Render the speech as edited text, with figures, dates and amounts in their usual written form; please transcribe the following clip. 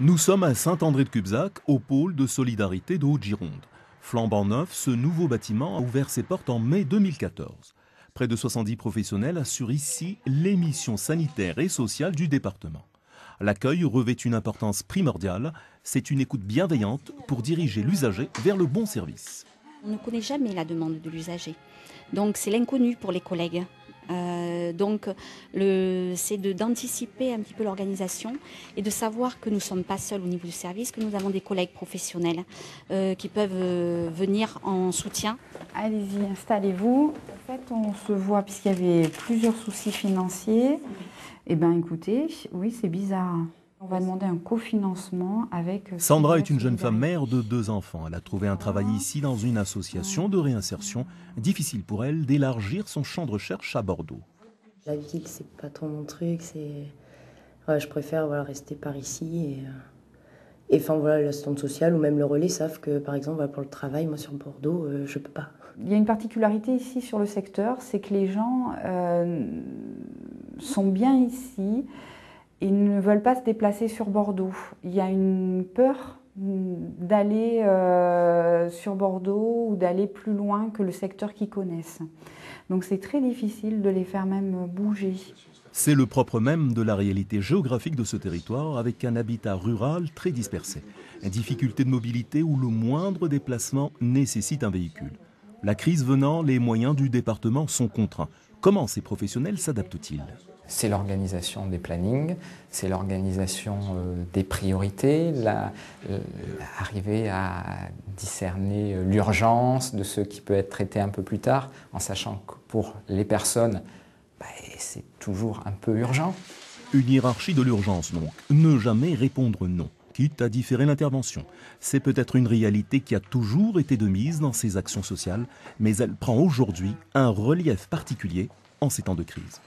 Nous sommes à Saint-André-de-Cubzac, au pôle de solidarité de Haute-Gironde. Flambant neuf, ce nouveau bâtiment a ouvert ses portes en mai 2014. Près de 70 professionnels assurent ici les missions sanitaires et sociales du département. L'accueil revêt une importance primordiale. C'est une écoute bienveillante pour diriger l'usager vers le bon service. On ne connaît jamais la demande de l'usager. Donc c'est l'inconnu pour les collègues. C'est d'anticiper un petit peu l'organisation et de savoir que nous ne sommes pas seuls au niveau du service, que nous avons des collègues professionnels qui peuvent venir en soutien. Allez-y, installez-vous. En fait, on se voit puisqu'il y avait plusieurs soucis financiers. Eh bien, écoutez, oui, c'est bizarre. On va demander un cofinancement avec... Sandra est une jeune femme mère de 2 enfants. Elle a trouvé un travail ici dans une association de réinsertion. Difficile pour elle d'élargir son champ de recherche à Bordeaux. La ville, c'est pas trop mon truc. Je préfère rester par ici. L'assistante sociale ou même le relais savent que, par exemple, pour le travail, moi sur Bordeaux, je peux pas. Il y a une particularité ici sur le secteur, c'est que les gens sont bien ici. Ils ne veulent pas se déplacer sur Bordeaux. Il y a une peur d'aller sur Bordeaux ou d'aller plus loin que le secteur qu'ils connaissent. Donc c'est très difficile de les faire même bouger. C'est le propre même de la réalité géographique de ce territoire avec un habitat rural très dispersé. Une difficulté de mobilité où le moindre déplacement nécessite un véhicule. La crise venant, les moyens du département sont contraints. Comment ces professionnels s'adaptent-ils ? C'est l'organisation des plannings, c'est l'organisation des priorités, arriver à discerner l'urgence de ce qui peut être traité un peu plus tard, en sachant que pour les personnes, c'est toujours un peu urgent. Une hiérarchie de l'urgence donc, ne jamais répondre non, quitte à différer l'intervention. C'est peut-être une réalité qui a toujours été de mise dans ces actions sociales, mais elle prend aujourd'hui un relief particulier en ces temps de crise.